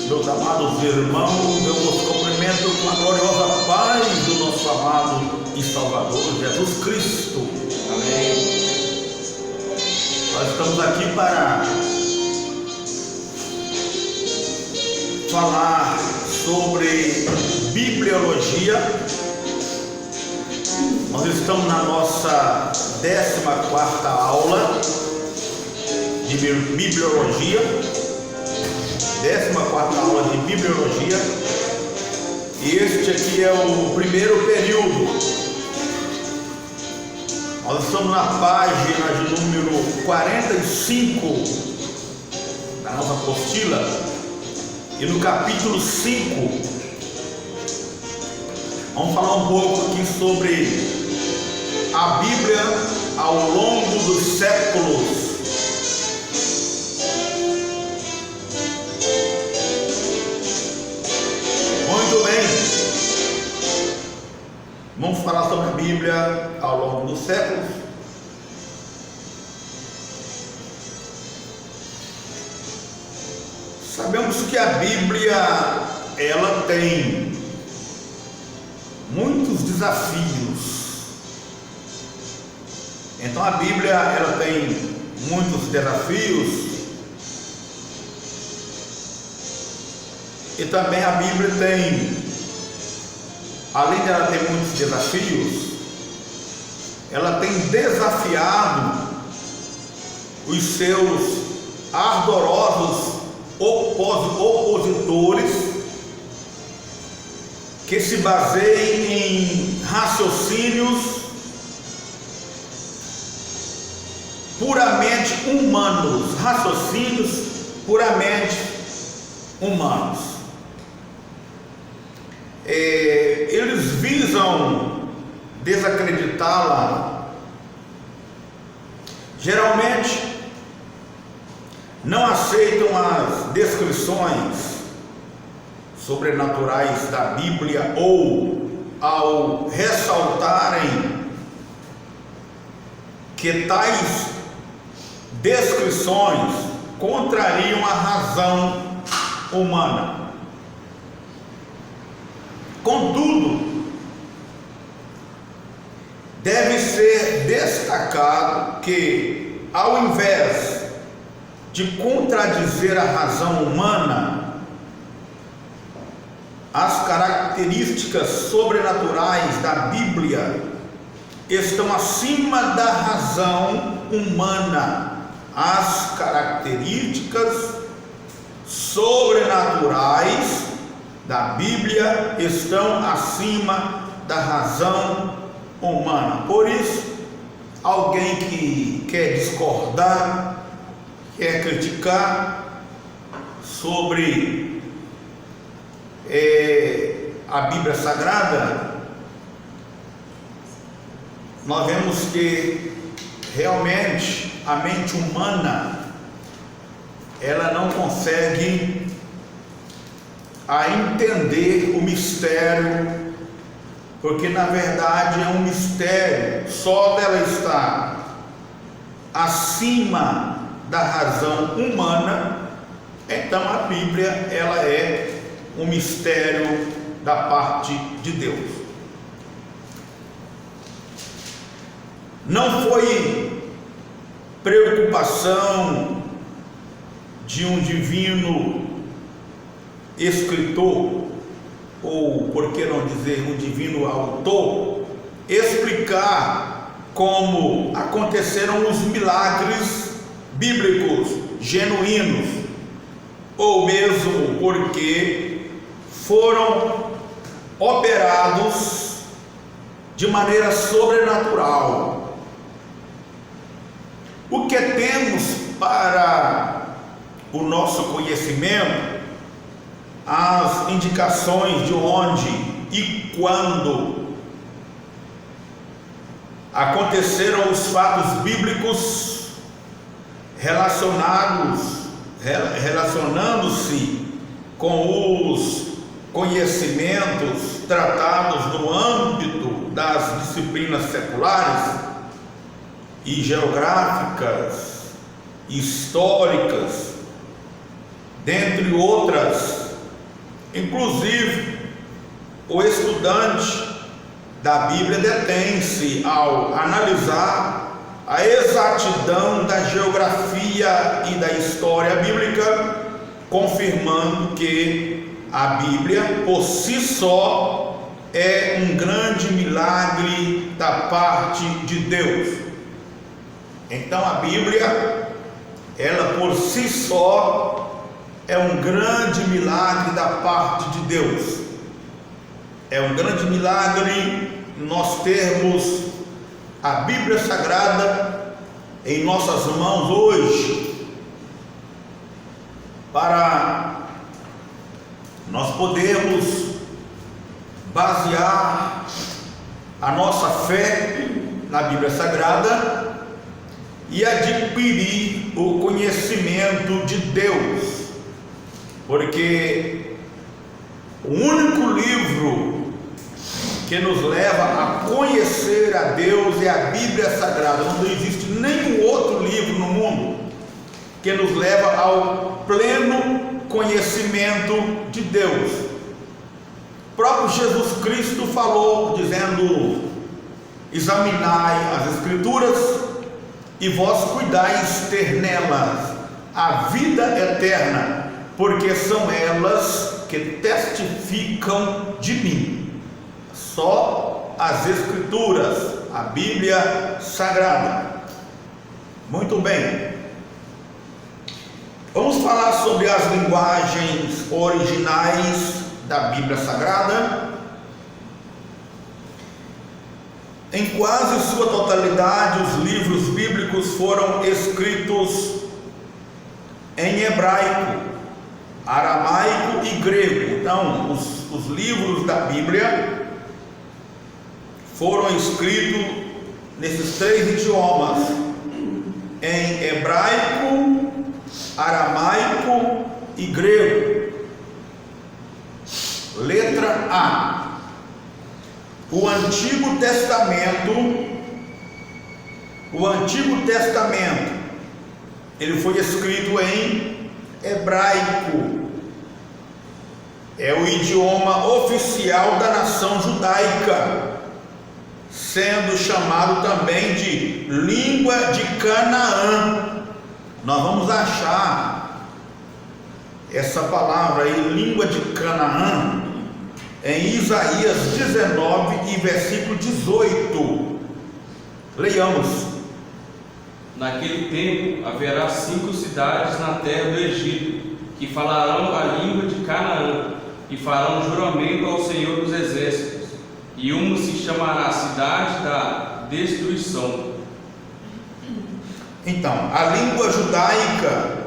Meus amados irmãos, eu vos cumprimento com a gloriosa paz do nosso amado e Salvador Jesus Cristo. Amém. Nós estamos aqui para falar sobre bibliologia. Nós estamos na nossa 14ª aula de bibliologia. 14ª aula de bibliologia, e este aqui é o primeiro período. Nós estamos na página de número 45 da nossa apostila e no capítulo 5 vamos falar um pouco aqui sobre a Bíblia ao longo dos séculos. Vamos falar sobre a Bíblia ao longo dos séculos. Sabemos que a Bíblia, ela tem muitos desafios. Então a Bíblia, ela tem muitos desafios. E também a Bíblia tem, além de ela ter muitos desafios, ela tem desafiado os seus ardorosos opositores que se baseiem em raciocínios puramente humanos, eles visam desacreditá-la. Geralmente não aceitam as descrições sobrenaturais da Bíblia, ou ao ressaltarem que tais descrições contrariam a razão humana. Contudo, deve ser destacado que, ao invés de contradizer a razão humana, as características sobrenaturais da Bíblia estão acima da razão humana. As características sobrenaturais da Bíblia estão acima da razão humana. Por isso, alguém que quer discordar, quer criticar sobre a Bíblia Sagrada, nós vemos que realmente a mente humana, ela não consegue entender o mistério, porque na verdade é um mistério, só dela estar acima da razão humana. Então a Bíblia, ela é um mistério da parte de Deus. Não foi preocupação de um divino escritor, ou por que não dizer um divino autor, explicar como aconteceram os milagres bíblicos genuínos, ou mesmo porque foram operados de maneira sobrenatural. O que temos para o nosso conhecimento, as indicações de onde e quando aconteceram os fatos bíblicos relacionando-se com os conhecimentos tratados no âmbito das disciplinas seculares e geográficas, históricas, dentre outras Inclusive, o estudante da Bíblia detém-se ao analisar a exatidão da geografia e da história bíblica, confirmando que a Bíblia por si só é um grande milagre da parte de Deus. Então a Bíblia, ela por si só é um grande milagre da parte de Deus. É um grande milagre nós termos a Bíblia Sagrada em nossas mãos hoje, para nós podermos basear a nossa fé na Bíblia Sagrada e adquirir o conhecimento de Deus, porque o único livro que nos leva a conhecer a Deus é a Bíblia Sagrada. Não existe nenhum outro livro no mundo que nos leva ao pleno conhecimento de Deus. O próprio Jesus Cristo falou, dizendo: examinai as Escrituras e vós cuidais ter nelas a vida eterna, porque são elas que testificam de mim. Só as Escrituras, a Bíblia Sagrada. Muito bem. Vamos falar sobre as linguagens originais da Bíblia Sagrada. Em quase sua totalidade, os livros bíblicos foram escritos em hebraico, aramaico e grego. Então, os livros da Bíblia foram escritos nesses três idiomas: em hebraico, aramaico e grego. Letra A. O Antigo Testamento, ele foi escrito em hebraico. É o idioma oficial da nação judaica, sendo chamado também de língua de Canaã. Nós vamos achar essa palavra aí, língua de Canaã, em Isaías 19 e versículo 18. Leiamos. Naquele tempo haverá 5 cidades na terra do Egito, que falarão a língua de Canaã, e farão juramento ao Senhor dos Exércitos, e uma se chamará Cidade da Destruição. Então, a língua judaica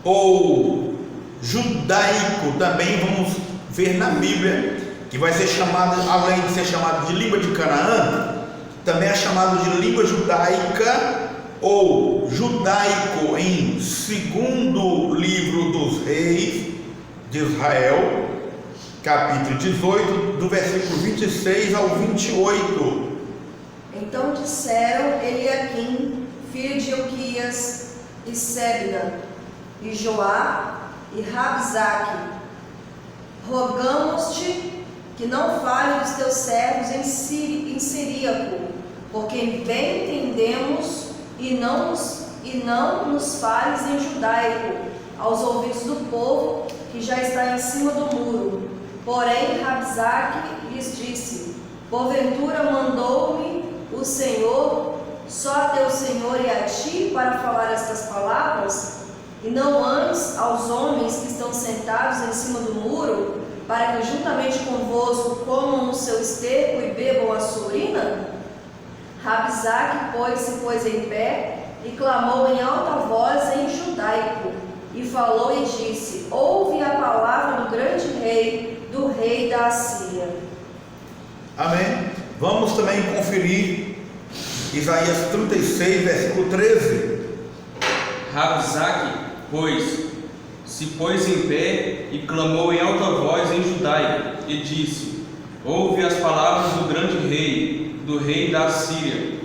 ou judaico também vamos ver na Bíblia, que vai ser chamada, além de ser chamada de língua de Canaã, também é chamado de língua judaica ou judaico em segundo livro dos reis de Israel, capítulo 18, do versículo 26 ao 28. Então disseram Eliaquim, filho de Ilquias, e Sebna, e Joá, e Rabzaque: rogamos-te que não fale dos teus servos em siríaco, porque bem entendemos, e não nos fales em judaico aos ouvidos do povo que já está em cima do muro. Porém Rabzaque lhes disse: porventura mandou-me o Senhor, só a teu Senhor e a ti, para falar estas palavras, e não antes aos homens que estão sentados em cima do muro, para que juntamente convosco comam o seu esterco e bebam a sua urina? Rabzaque, pois, se pôs em pé e clamou em alta voz em judaico, e falou e disse: ouve a palavra do grande rei, do rei da Assíria. Amém. Vamos também conferir Isaías 36, versículo 13. Rabzaque, pois, se pôs em pé e clamou em alta voz em judaico, e disse: ouve as palavras do grande rei, do rei da Assíria.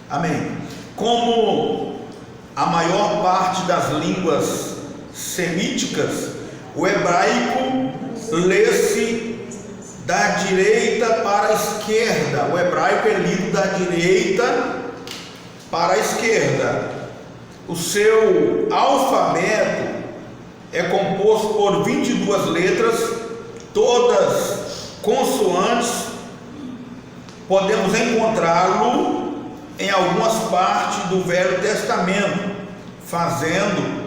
Amém. Como a maior parte das línguas semíticas, O hebraico lê-se da direita para a esquerda. O hebraico é lido da direita para a esquerda. O seu alfabeto é composto por 22 letras, todas consoantes. Podemos encontrá-lo em algumas partes do Velho Testamento, fazendo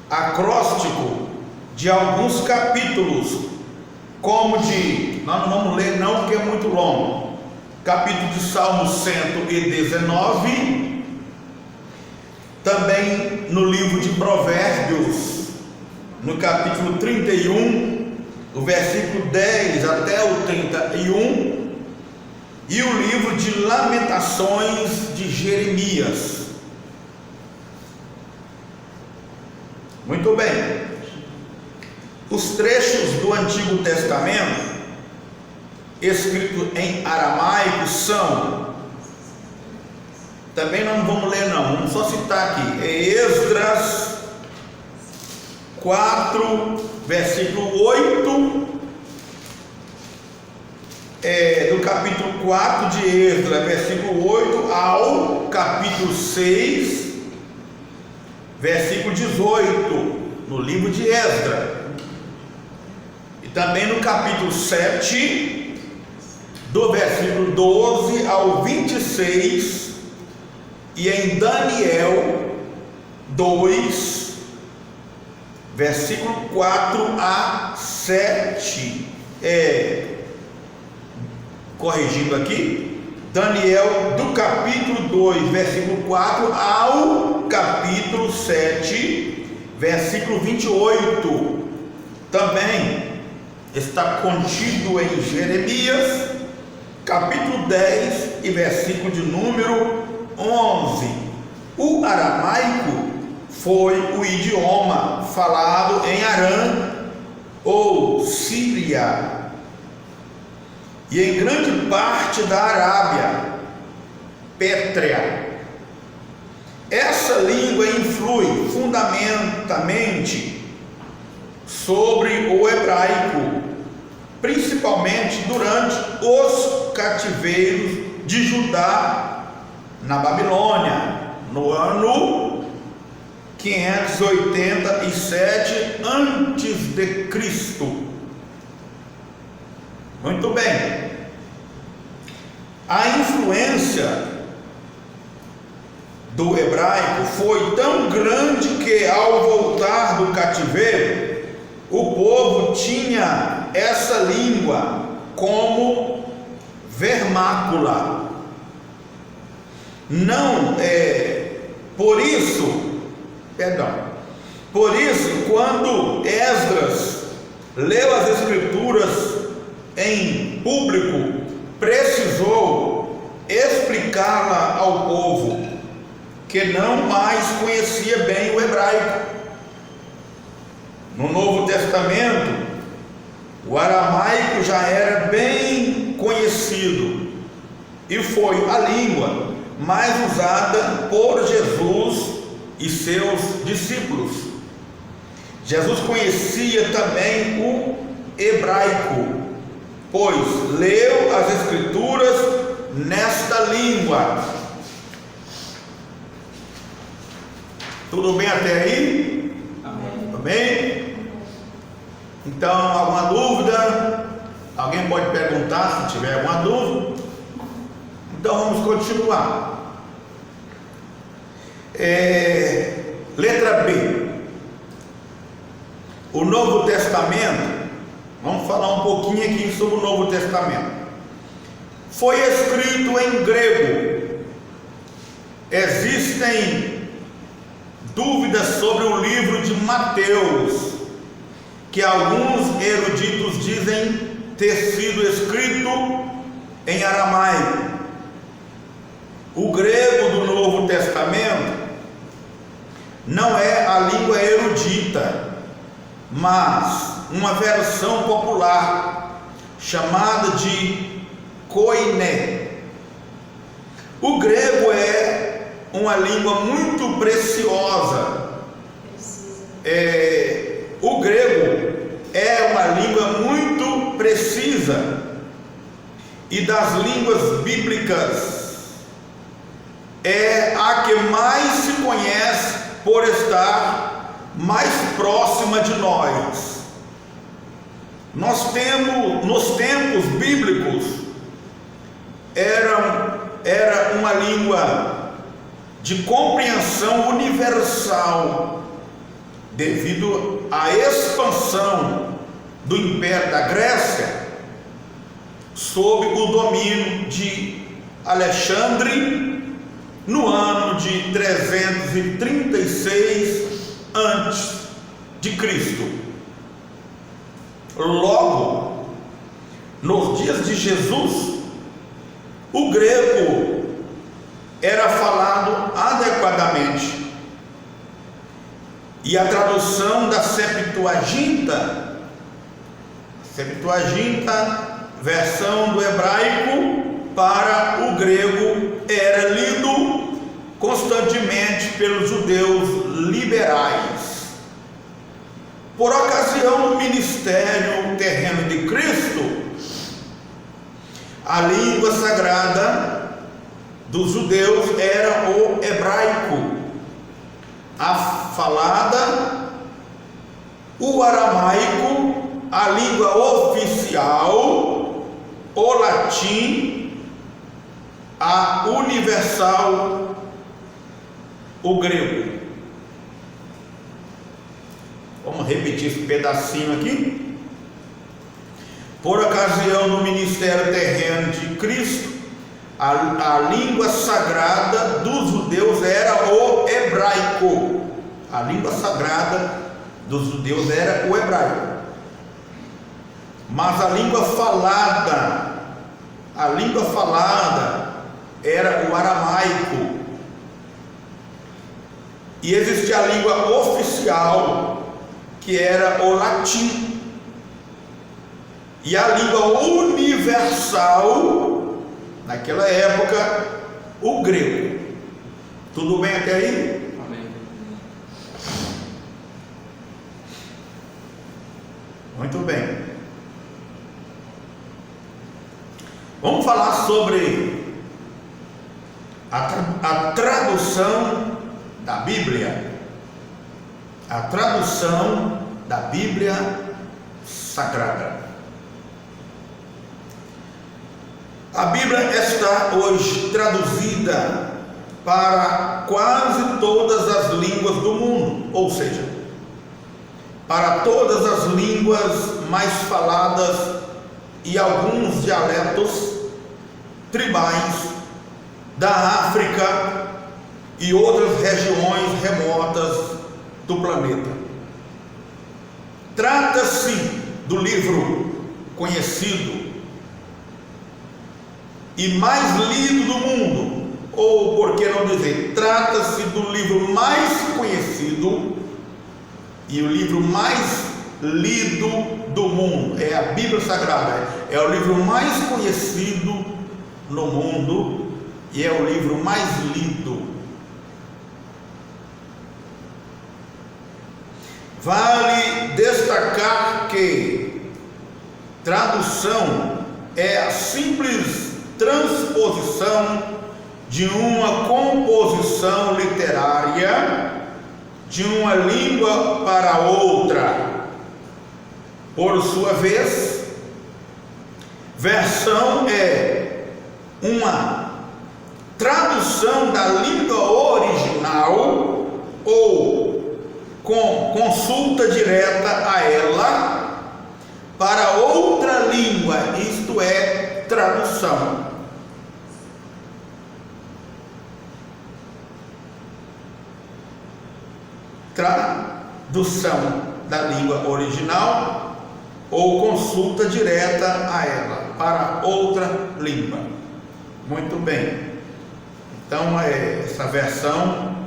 acróstico de alguns capítulos, como de, nós não vamos ler não porque é muito longo, capítulo de Salmo 119, também no livro de Provérbios, no capítulo 31, do versículo 10 até o 31, e o livro de Lamentações de Jeremias. Muito bem. Os trechos do Antigo Testamento escritos em aramaico são, também não vamos ler não, vamos só citar aqui, Esdras 4, versículo 8, do capítulo 4 de Esdras, versículo 8 ao capítulo 6, versículo 18, no livro de Esdras. E também no capítulo 7, do versículo 12 ao 26, e em Daniel 2, versículo 4 a 7. Corrigindo aqui, Daniel do capítulo 2, versículo 4 ao capítulo 7, versículo 28. Também está contido em Jeremias, capítulo 10 e versículo de número 11. O aramaico foi o idioma falado em Arã ou Síria e em grande parte da Arábia pétrea. Essa língua influi fundamentalmente sobre o hebraico, principalmente durante os cativeiros de Judá na Babilônia, no ano 587 a.C. Muito bem. A influência do hebraico foi tão grande que, ao voltar do cativeiro, o povo tinha essa língua como vernácula. Por isso, quando Esdras leu as Escrituras em público, precisou explicá-la ao povo que não mais conhecia bem o hebraico. No Novo Testamento, o aramaico já era bem conhecido e foi a língua mais usada por Jesus e seus discípulos. Jesus conhecia também o hebraico, pois leu as Escrituras nesta língua. Tudo bem até aí? Amém. Tudo bem? Então, alguma dúvida? Alguém pode perguntar se tiver alguma dúvida? Então vamos continuar. Letra B. O Novo Testamento. Vamos falar um pouquinho aqui sobre o Novo Testamento. Foi escrito em grego. Existem dúvidas sobre o livro de Mateus, que alguns eruditos dizem ter sido escrito em aramaico. O grego do Novo Testamento não é a língua erudita, mas uma versão popular chamada de koiné. O grego é uma língua muito preciosa. O grego a língua muito precisa, e das línguas bíblicas é a que mais se conhece por estar mais próxima de nós. Nós temos, nos tempos bíblicos, era uma língua de compreensão universal, devido à expansão do Império da Grécia, sob o domínio de Alexandre, no ano de 336 antes de Cristo. Logo, nos dias de Jesus, o grego era falado adequadamente, e a tradução da Septuaginta, versão do hebraico para o grego, era lido constantemente pelos judeus liberais. Por ocasião do ministério terreno de Cristo, a língua sagrada dos judeus era o hebraico, a falada, o aramaico, a língua oficial, o latim, a universal, o grego. Vamos repetir esse pedacinho aqui. Por ocasião do ministério terreno de Cristo, a língua sagrada dos judeus era o hebraico. A língua sagrada dos judeus era o hebraico. Mas a língua falada era o aramaico. E existia a língua oficial, que era o latim. E a língua universal, naquela época, o grego. Tudo bem até aí? Amém. Muito bem. Vamos falar sobre a tradução da Bíblia. A tradução da Bíblia Sagrada. A Bíblia está hoje traduzida para quase todas as línguas do mundo, ou seja, para todas as línguas mais faladas e alguns dialetos tribais da África e outras regiões remotas do planeta. Trata-se do livro conhecido e mais lido do mundo, ou por que não dizer, trata-se do livro mais conhecido e o livro mais lido do mundo. É a Bíblia Sagrada, é o livro mais conhecido no mundo e é o livro mais lido. Vale destacar que tradução é a simples transposição de uma composição literária de uma língua para outra. Por sua vez, versão é uma tradução da língua original ou com consulta direta a ela para outra língua, isto é, tradução. Tradução da língua original ou consulta direta a ela para outra língua. Muito bem. Então, essa versão,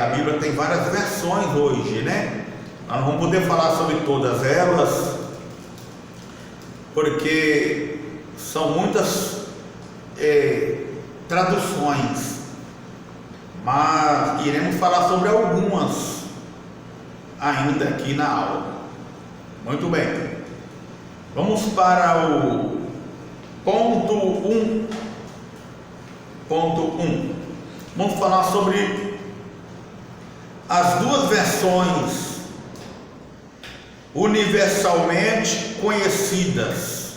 a Bíblia tem várias versões hoje, né? Nós não vamos poder falar sobre todas elas, porque são muitas traduções, mas iremos falar sobre algumas ainda aqui na aula. Muito bem. Vamos para o ponto 1. Ponto 1. Vamos falar sobre as duas versões universalmente conhecidas.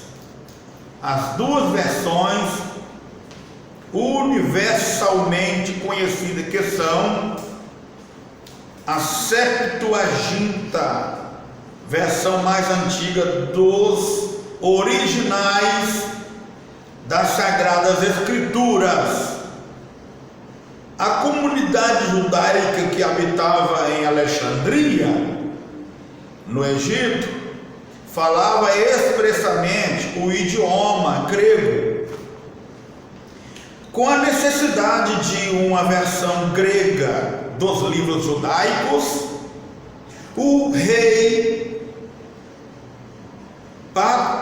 As duas versões universalmente conhecidas, que são a Septuaginta, versão mais antiga dos originais das Sagradas Escrituras. A comunidade judaica que habitava em Alexandria, no Egito, falava expressamente o idioma grego. Com a necessidade de uma versão grega dos livros judaicos, o rei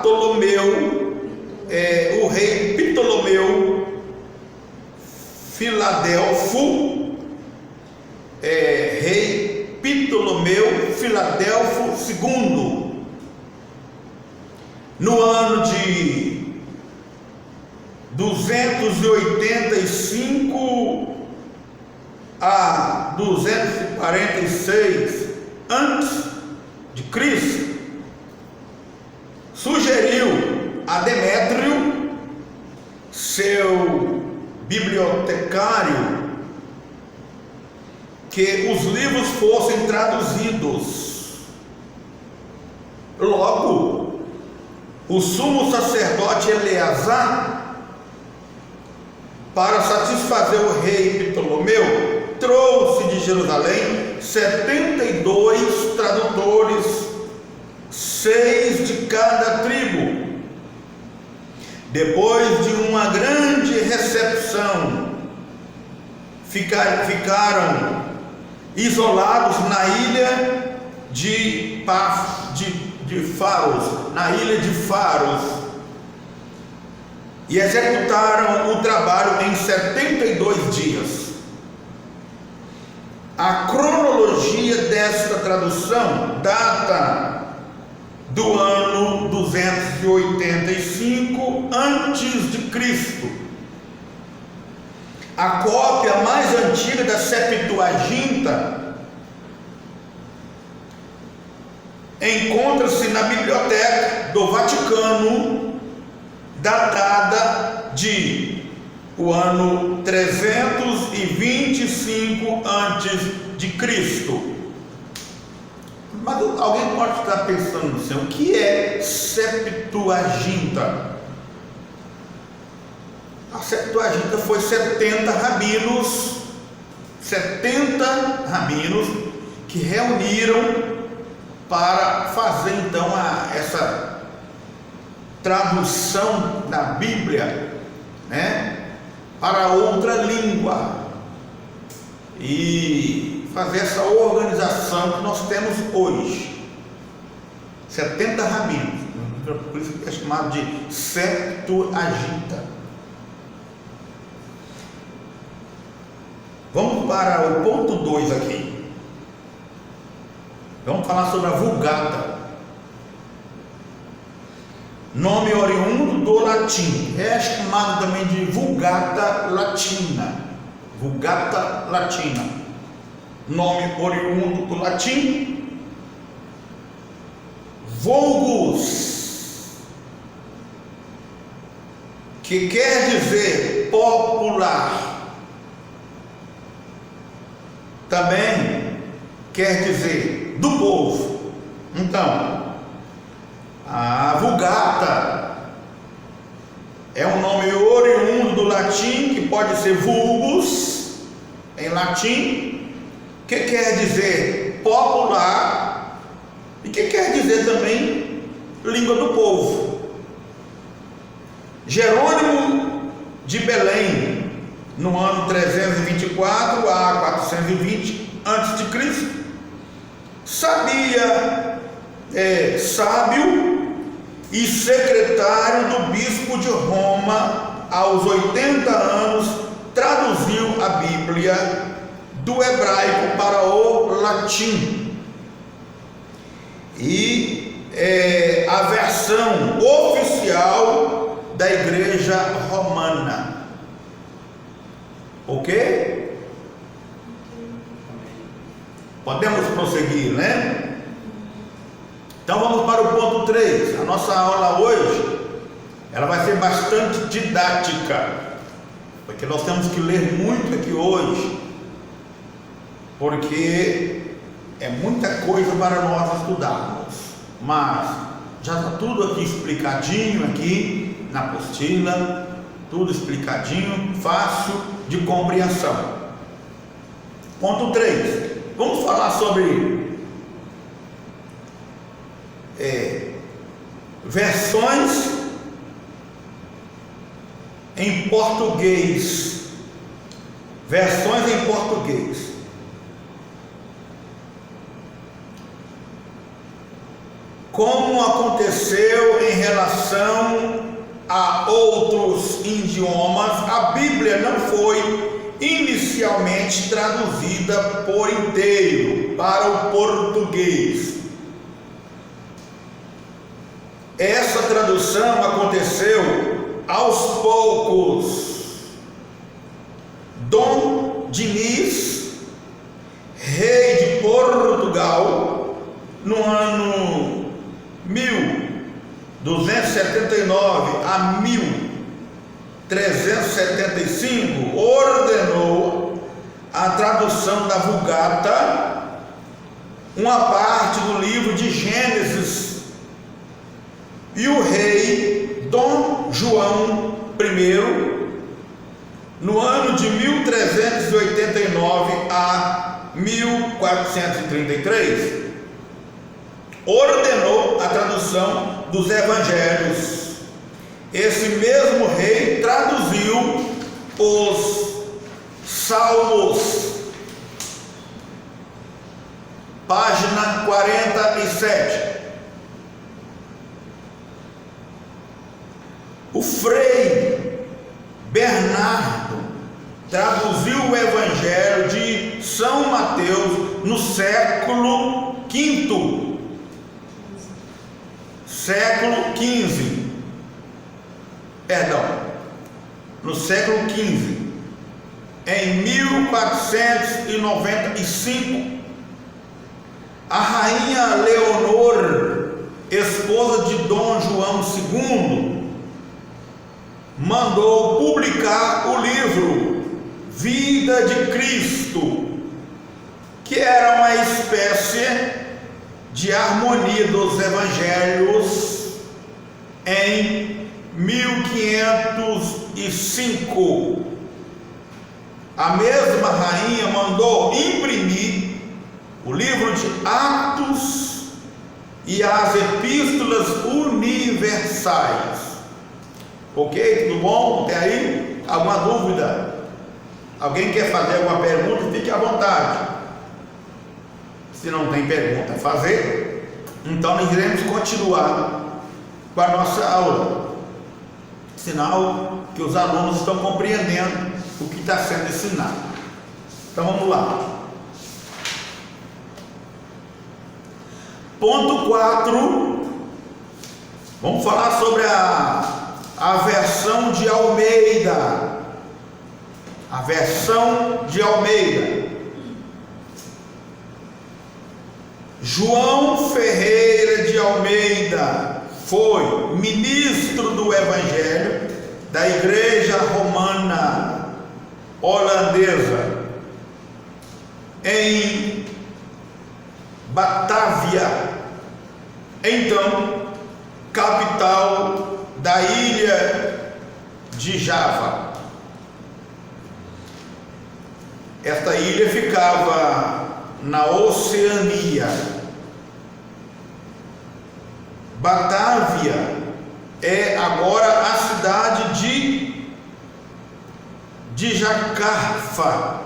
Ptolomeu Filadelfo, rei Ptolomeu Filadelfo II, no ano de 285 a 246 antes de Cristo, sugeriu a Demétrio, seu bibliotecário, que os livros fossem traduzidos. Logo, o sumo sacerdote Eleazar, para satisfazer o rei Ptolomeu, trouxe de Jerusalém 72 tradutores, 6 de cada tribo. Depois de uma grande recepção, ficaram isolados na ilha de Faros, e executaram o trabalho em 72 dias. A cronologia desta tradução data do ano 285 antes de Cristo. A cópia mais antiga da Septuaginta encontra-se na Biblioteca do Vaticano, datada de o ano 325 antes de Cristo. Mas alguém pode estar pensando assim, o que é Septuaginta? A Septuaginta foi 70 rabinos que reuniram para fazer então essa tradução da Bíblia, né, para outra língua, e fazer essa organização que nós temos hoje. 70 rabinos, por isso que é chamado de Septuaginta. Vamos para o ponto 2 aqui. Vamos falar sobre a Vulgata, nome oriundo do latim, é chamado também de Vulgata Latina. Vulgata Latina, nome oriundo do latim, vulgus, que quer dizer popular, também quer dizer do povo. Então, a Vulgata é um nome oriundo do latim, que pode ser vulgus em latim, que quer dizer popular e que quer dizer também língua do povo. Jerônimo de Belém, no ano 324 a 420 a.C., sábio e secretário do bispo de Roma, aos 80 anos, traduziu a Bíblia do hebraico para o latim e a versão oficial da Igreja Romana. Ok? Podemos prosseguir, né? Então vamos para o ponto 3. A nossa aula hoje, ela vai ser bastante didática, porque nós temos que ler muito aqui hoje, porque é muita coisa para nós estudarmos, mas já está tudo aqui explicadinho aqui na apostila, tudo explicadinho, fácil de compreensão. Ponto 3. Vamos falar sobre versões em português. Versões em português. Como aconteceu em relação a outros idiomas, a Bíblia não foi inicialmente traduzida por inteiro para o português. Essa tradução aconteceu aos poucos. Dom Diniz, rei de Portugal, no ano 1279 a 1375, ordenou a tradução da Vulgata, uma parte do livro de Gênesis, e o rei Dom João I, no ano de 1389 a 1433, ordenou a tradução dos evangelhos. Esse mesmo rei traduziu os Salmos, página 47. O Frei Bernardo traduziu o Evangelho de São Mateus no século V. No século XV, em 1495, a rainha Leonor, esposa de Dom João II, mandou publicar o livro Vida de Cristo, que era uma espécie de harmonia dos evangelhos, em 1505. A mesma rainha mandou imprimir o livro de Atos e as Epístolas Universais. Ok? Tudo bom? Até aí? Alguma dúvida? Alguém quer fazer alguma pergunta? Fique à vontade. Se não tem pergunta a fazer, então nós iremos continuar com a nossa aula. Sinal que os alunos estão compreendendo o que está sendo ensinado. Então vamos lá. Ponto 4. Vamos falar sobre a versão de Almeida. A versão de Almeida. João Ferreira de Almeida foi ministro do Evangelho da Igreja Romana Holandesa em Batávia, então capital da ilha de Java. Esta ilha ficava na Oceania. Batávia é agora a cidade de Jakarta,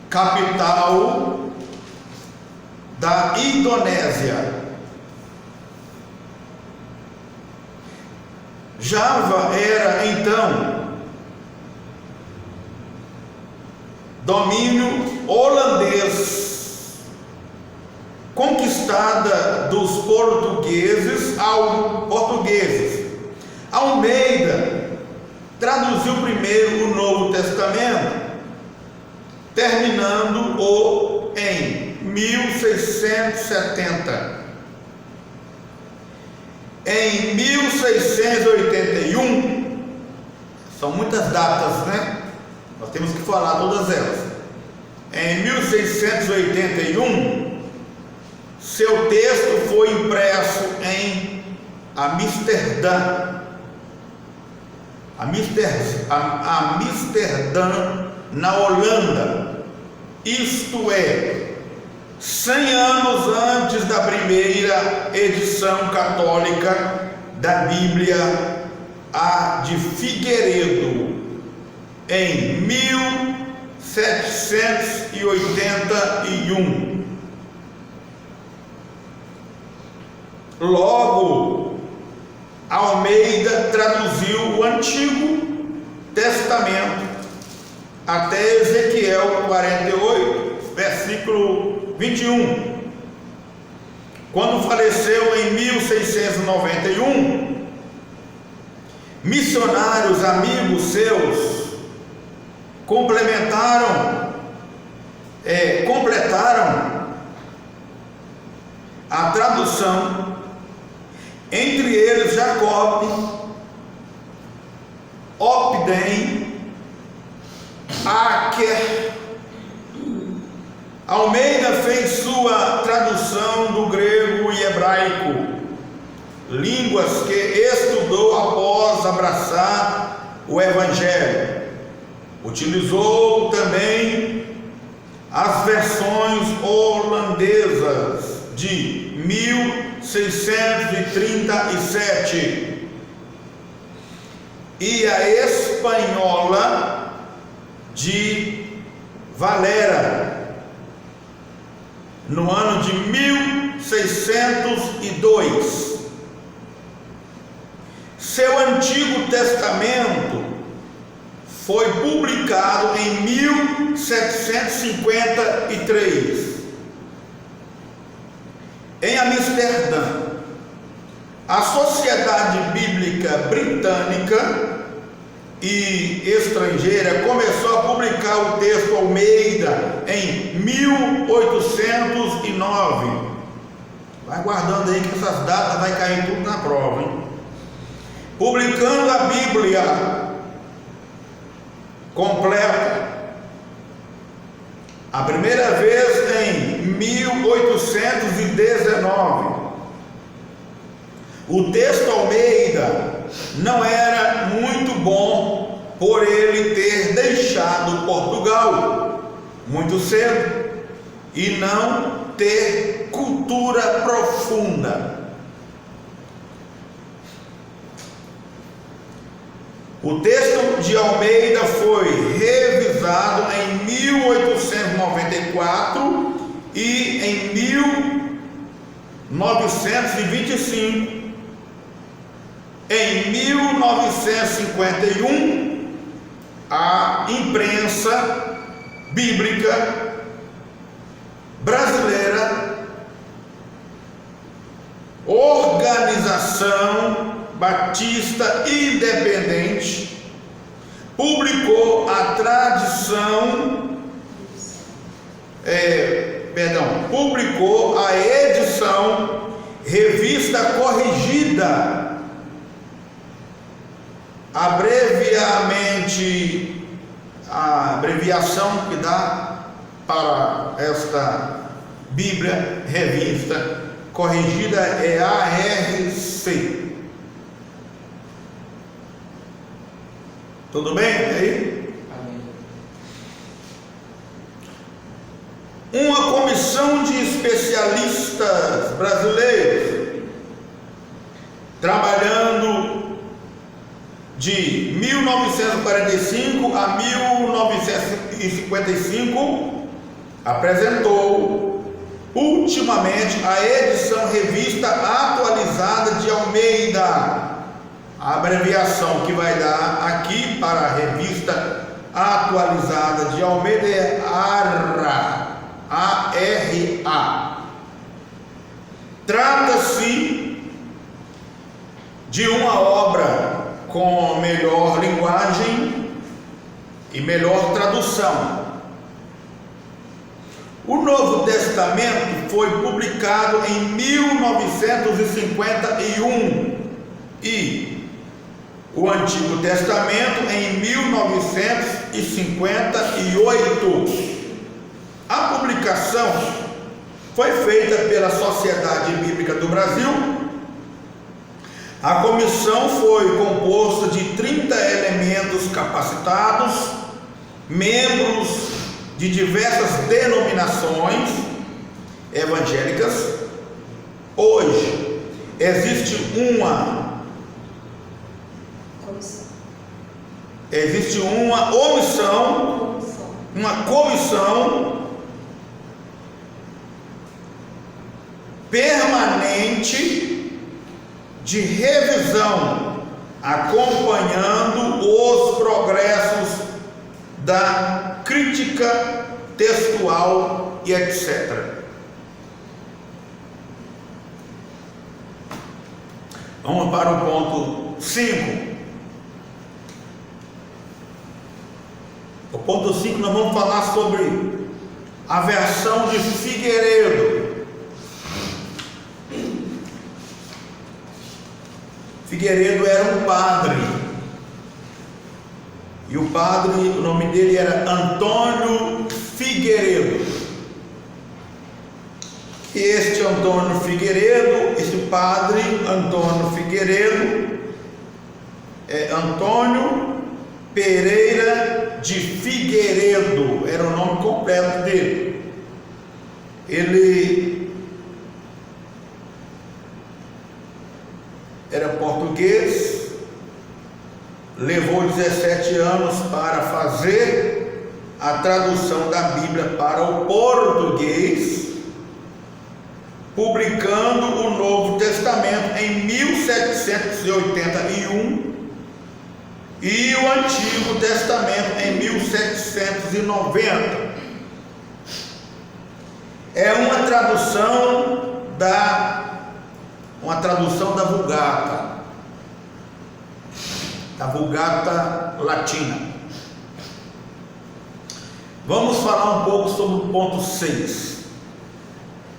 capital da Indonésia. Java era então domínio holandês, conquistado conquistada dos portugueses Almeida traduziu primeiro o Novo Testamento, terminando-o em 1670. Em 1681, são muitas datas, né? Nós temos que falar todas elas. Em 1681, seu texto foi impresso em Amsterdã, na Holanda, isto é, 100 anos antes da primeira edição católica da Bíblia, a de Figueiredo, em 1781. Logo, Almeida traduziu o Antigo Testamento até Ezequiel 48, versículo 21. Quando faleceu em 1691, missionários amigos seus completaram a tradução, entre eles Jacob Opden Acker. Almeida fez sua tradução do grego e hebraico, línguas que estudou após abraçar o Evangelho. Utilizou também as versões holandesas de 1637 e a espanhola de Valera, no ano de 1602. Seu Antigo Testamento foi publicado em 1753. Em Amsterdã, a Sociedade Bíblica Britânica e Estrangeira começou a publicar o texto Almeida em 1809. Vai guardando aí que essas datas vai cair tudo na prova, hein? Publicando a Bíblia completa a primeira vez em 1819. O texto Almeida não era muito bom por ele ter deixado Portugal muito cedo e não ter cultura profunda. O texto de Almeida foi revisado em 1894 e em 1925. Em 1951, a imprensa bíblica brasileira, Organização Batista Independente, publicou a edição Revista Corrigida, a abreviação que dá para esta Bíblia Revista Corrigida é ARC. Tudo bem? Aí? Uma comissão de especialistas brasileiros, trabalhando de 1945 a 1955, apresentou ultimamente a edição Revista Atualizada de Almeida. A abreviação que vai dar aqui para a Revista Atualizada de Almeida é ARA, A-R-A. Trata-se de uma obra com melhor linguagem e melhor tradução. O Novo Testamento foi publicado em 1951 e o Antigo Testamento em 1958. A publicação foi feita pela Sociedade Bíblica do Brasil. A comissão foi composta de 30 elementos capacitados, membros de diversas denominações evangélicas. Hoje existe uma comissão permanente de revisão, acompanhando os progressos da crítica textual e etc. Vamos para o ponto 5. O ponto 5 nós vamos falar sobre a versão de Figueiredo. Figueiredo era um padre, e o padre, o nome dele era Antônio Figueiredo. E este Antônio Figueiredo, esse padre Antônio Figueiredo, é Antônio Pereira de Figueiredo, era o nome completo dele. Ele era português, levou 17 anos para fazer a tradução da Bíblia para o português, publicando o Novo Testamento em 1781 e o Antigo Testamento em 1790. É uma tradução da Vulgata Latina. Vamos falar um pouco sobre o ponto 6.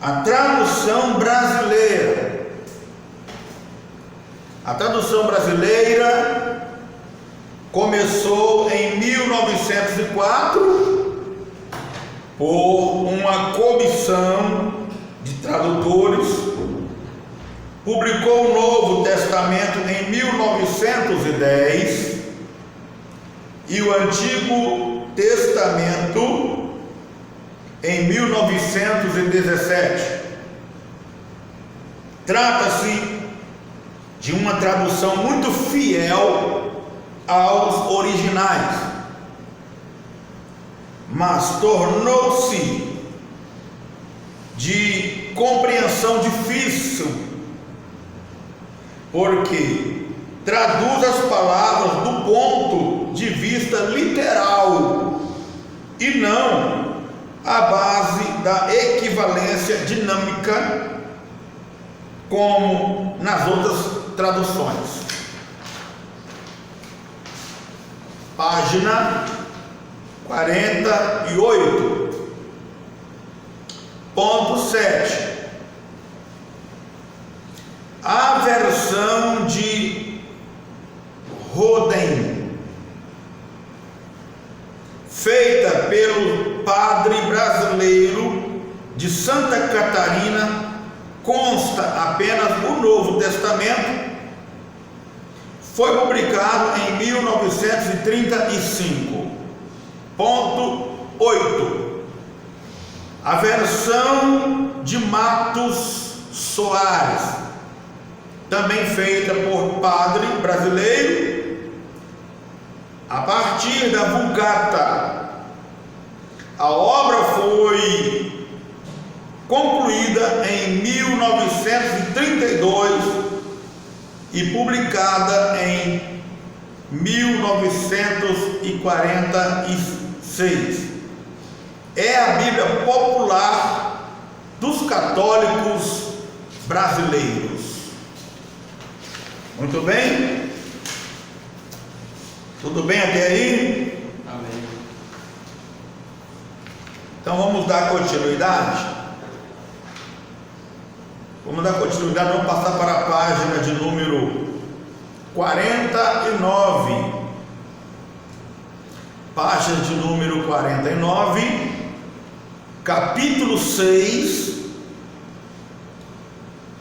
A tradução brasileira. A tradução brasileira começou em 1904 por uma comissão de tradutores. Publicou o Novo Testamento em 1910 e o Antigo Testamento em 1917. Trata-se de uma tradução muito fiel aos originais, mas tornou-se de compreensão difícil, porque traduz as palavras do ponto de vista literal e não à base da equivalência dinâmica, como nas outras traduções. Página 48, ponto 7. A versão de Roden, feita pelo padre brasileiro de Santa Catarina, consta apenas o Novo Testamento. Foi publicado em 1935. Ponto 8. A versão de Matos Soares, também feita por padre brasileiro, a partir da Vulgata. A obra foi concluída em 1932 e publicada em 1946. É a Bíblia popular dos católicos brasileiros. Muito bem? Tudo bem até aí? Amém. Então vamos dar continuidade? Vamos passar para a página de número 49. Página de número 49, capítulo 6.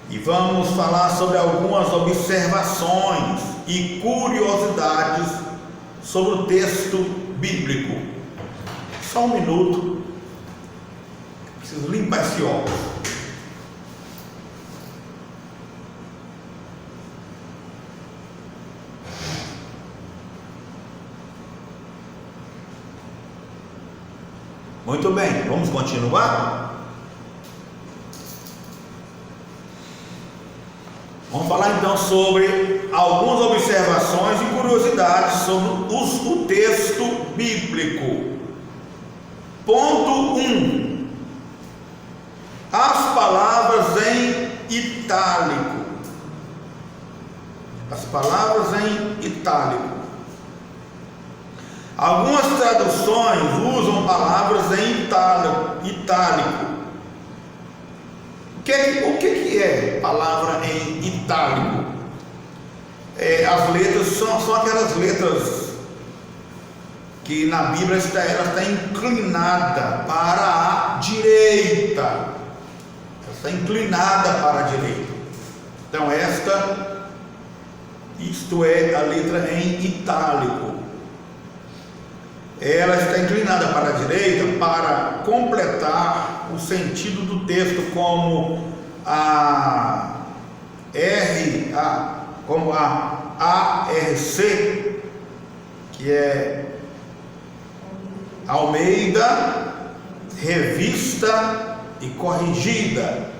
E vamos falar sobre algumas observações e curiosidades sobre o texto bíblico. Só um minuto. Preciso limpar esse óculos. Muito bem, vamos continuar? Vamos falar então sobre algumas observações e curiosidades sobre o texto bíblico. Ponto 1. As palavras em itálico. As palavras em itálico. Algumas traduções usam palavras em itálico. O que é palavra em itálico? As letras são aquelas letras que na Bíblia ela está inclinada para a direita. Ela está inclinada para a direita. Então isto é a letra em itálico. Ela está inclinada para a direita para completar o sentido do texto, como a ARC, que é Almeida, Revista e Corrigida.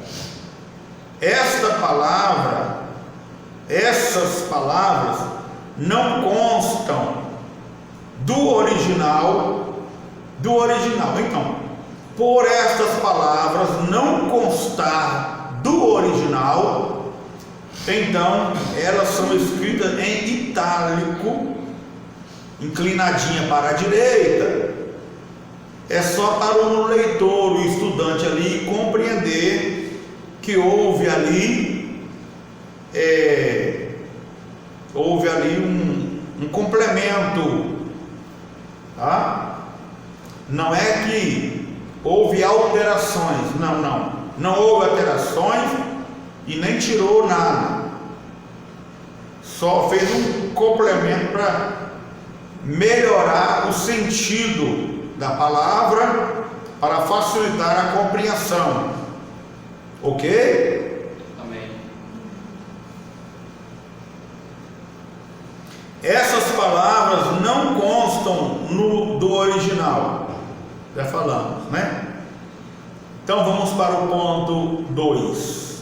Essas palavras não constam do original. Então, por estas palavras não constar do original, então elas são escritas em itálico, inclinadinha para a direita. É só para o leitor, o estudante ali, compreender que houve ali um complemento, tá? Não é que houve alterações, não houve alterações e nem tirou nada, só fez um complemento para melhorar o sentido da palavra, para facilitar a compreensão, ok? Amém. Essas palavras não constam do original, já falamos, né? Então vamos para o ponto 2.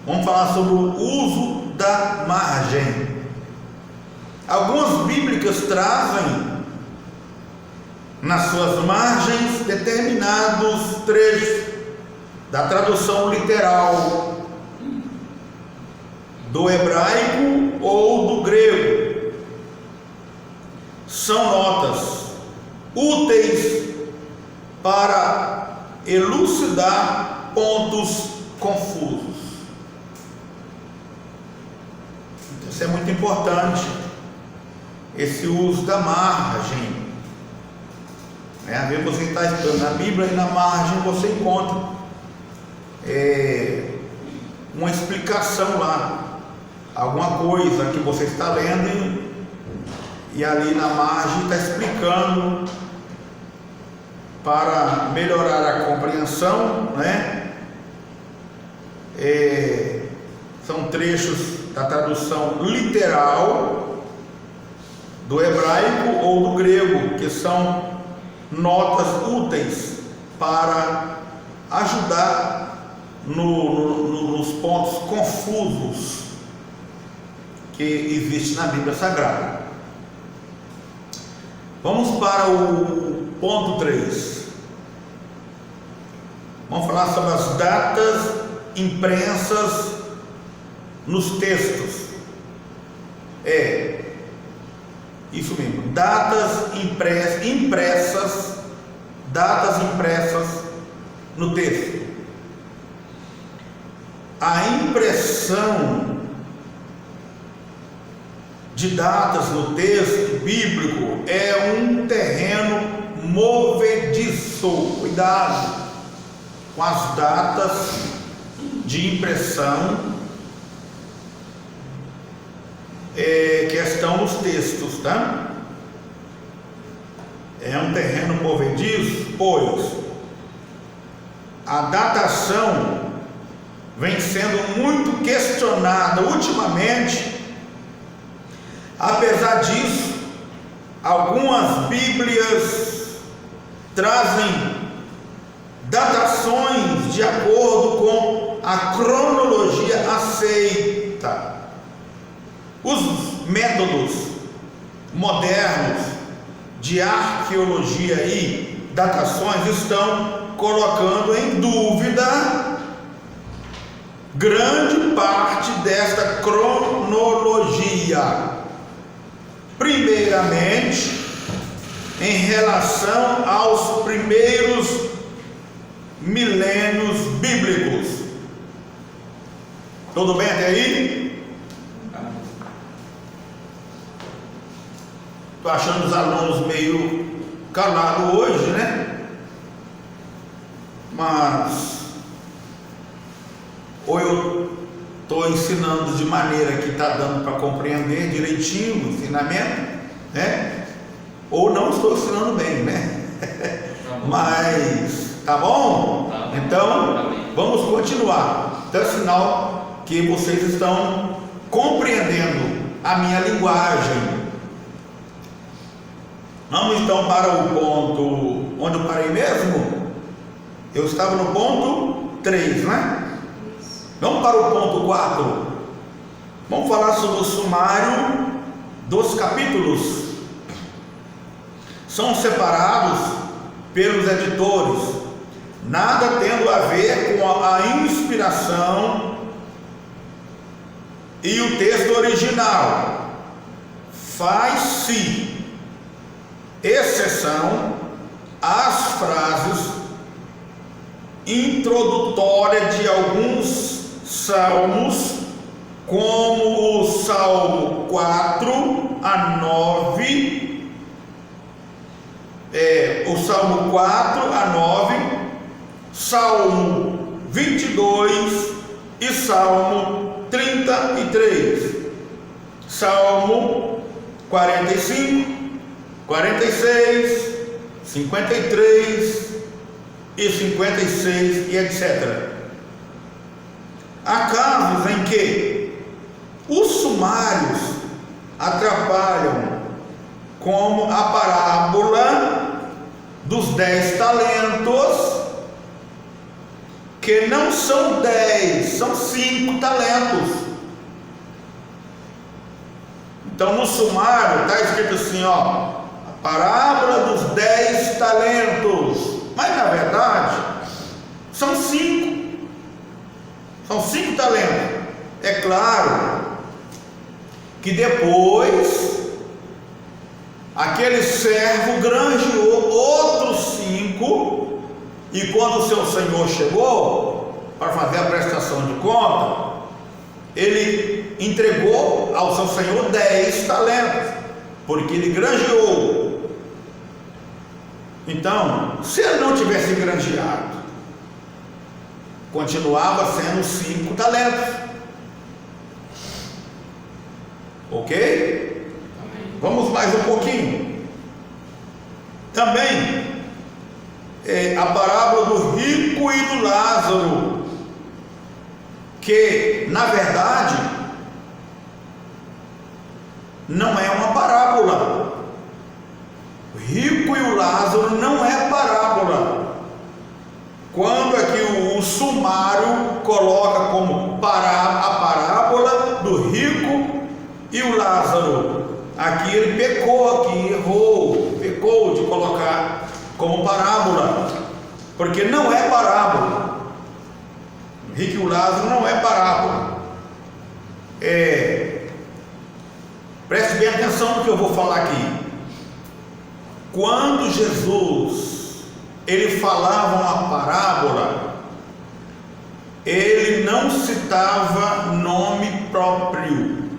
Vamos falar sobre o uso da margem. Algumas bíblicas trazem nas suas margens determinados trechos da tradução literal do hebraico ou do grego. São notas úteis para elucidar pontos confusos. Então, isso é muito importante, esse uso da margem. Às vezes você está estudando a Bíblia e na margem você encontra uma explicação lá, alguma coisa que você está lendo e ali na margem está explicando para melhorar a compreensão, né? São trechos da tradução literal do hebraico ou do grego, que são notas úteis para ajudar nos pontos confusos que existem na Bíblia Sagrada. Vamos para o ponto 3. Vamos falar sobre as datas imprensas nos textos. É isso mesmo, datas impressas no texto. A impressão de datas no texto bíblico é um terreno movediço. Cuidado com as datas de impressão que estão nos textos, tá? É um terreno movediço, pois a datação vem sendo muito questionada ultimamente. Apesar disso, algumas Bíblias trazem datações de acordo com a cronologia aceita. Os métodos modernos de arqueologia e datações estão colocando em dúvida grande parte desta cronologia. Primeiramente, em relação aos primeiros milênios bíblicos. Tudo bem até aí? Estou achando os alunos meio calados hoje, né? Mas ou eu estou ensinando de maneira que está dando para compreender direitinho o ensinamento, né? Ou não estou ensinando bem, né? Mas tá bom? Então vamos continuar. Então é sinal que vocês estão compreendendo a minha linguagem. Vamos então para o ponto onde eu parei mesmo. Eu estava no ponto 3, né? Vamos para o ponto 4. Vamos falar sobre o sumário dos capítulos. São separados pelos editores, nada tendo a ver com a inspiração e o texto original. Faz-se exceção às frases introdutórias de alguns salmos, como o Salmo 4 a 9, o Salmo 4 a 9, Salmo 22 e Salmo 33, Salmo 45, 46, 53 e 56 e etc. Há casos em que os sumários atrapalham, como a parábola dos 10 talentos, que não são 10, são 5 talentos. Então no sumário está escrito assim, ó, a parábola dos 10 talentos, mas na verdade são 5. São 5 talentos. É claro que depois aquele servo granjeou outros 5, e quando o seu senhor chegou para fazer a prestação de conta, ele entregou ao seu senhor 10 talentos, porque ele granjeou. Então, se ele não tivesse granjeado, continuava sendo 5 talentos. Ok? Vamos mais um pouquinho. Também a parábola do rico e do Lázaro, que na verdade não é uma parábola. O rico e o Lázaro não é parábola. Quando aqui o sumário coloca como a parábola do rico e o Lázaro, aqui ele pecou, aqui pecou de colocar como parábola, porque não é parábola. rico e o Lázaro não é parábola. Preste bem atenção no que eu vou falar aqui. Quando Jesus ele falava uma parábola, ele não citava nome próprio.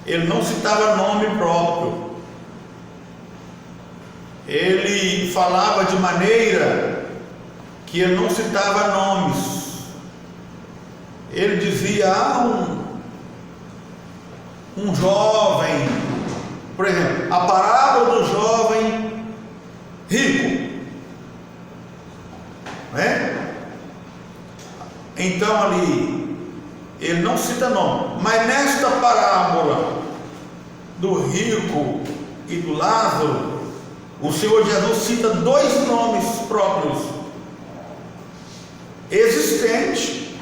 Ele não citava nome próprio. Ele falava de maneira que ele não citava nomes. Ele dizia, um jovem, por exemplo, a parábola do jovem rico, né? Então ali ele não cita nome, mas nesta parábola do rico e do Lázaro, o Senhor Jesus cita dois nomes próprios existentes,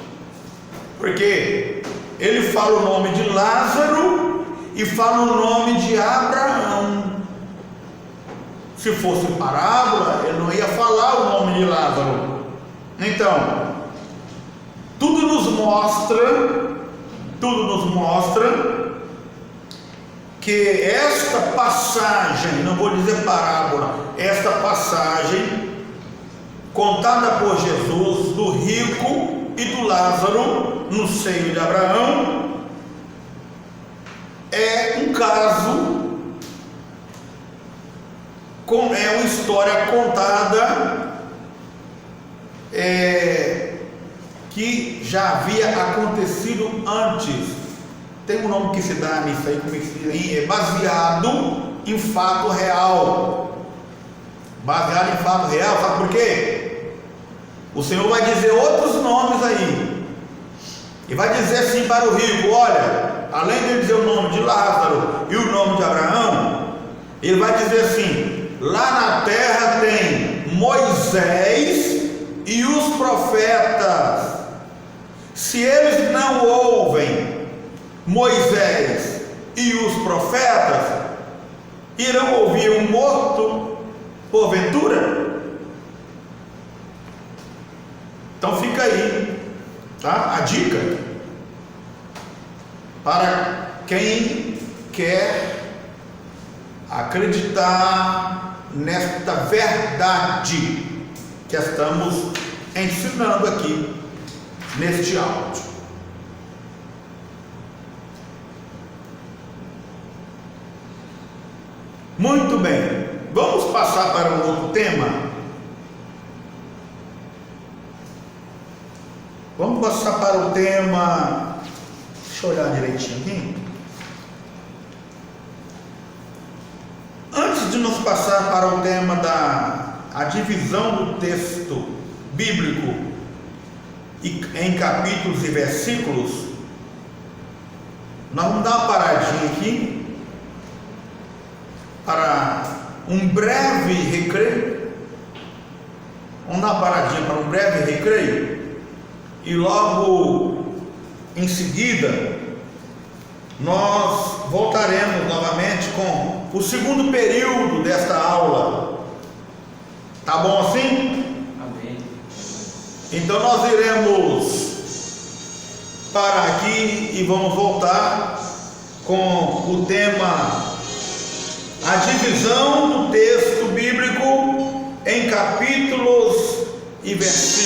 porque ele fala o nome de Lázaro e fala o nome de Abraão. Se fosse parábola, ele não ia falar o nome de Lázaro. Então, tudo nos mostra que esta passagem, não vou dizer parábola, esta passagem contada por Jesus do rico e do Lázaro no seio de Abraão é um caso, é uma história contada que já havia acontecido antes. Tem um nome que se dá nisso aí, é baseado em fato real. Baseado em fato real, sabe por quê? O Senhor vai dizer outros nomes aí, e vai dizer assim para o rico: olha, além de dizer o nome de Lázaro e o nome de Abraão, ele vai dizer assim: lá na terra tem Moisés e os profetas. Se eles não ouvem Moisés e os profetas, irão ouvir um morto porventura? Então fica aí, tá? A dica para quem quer acreditar nesta verdade que estamos ensinando aqui neste áudio. Muito bem, vamos passar para um outro tema. Vamos passar para o tema, deixa eu olhar direitinho aqui. Antes de nos passar para o tema da divisão do texto bíblico em capítulos e versículos, nós vamos dar uma paradinha aqui para um breve recreio. Vamos dar uma paradinha para um breve recreio, e logo em seguida nós voltaremos novamente com o segundo período desta aula. Tá bom assim? Amém. Então nós iremos parar aqui e vamos voltar com o tema: a divisão do texto bíblico em capítulos e versículos.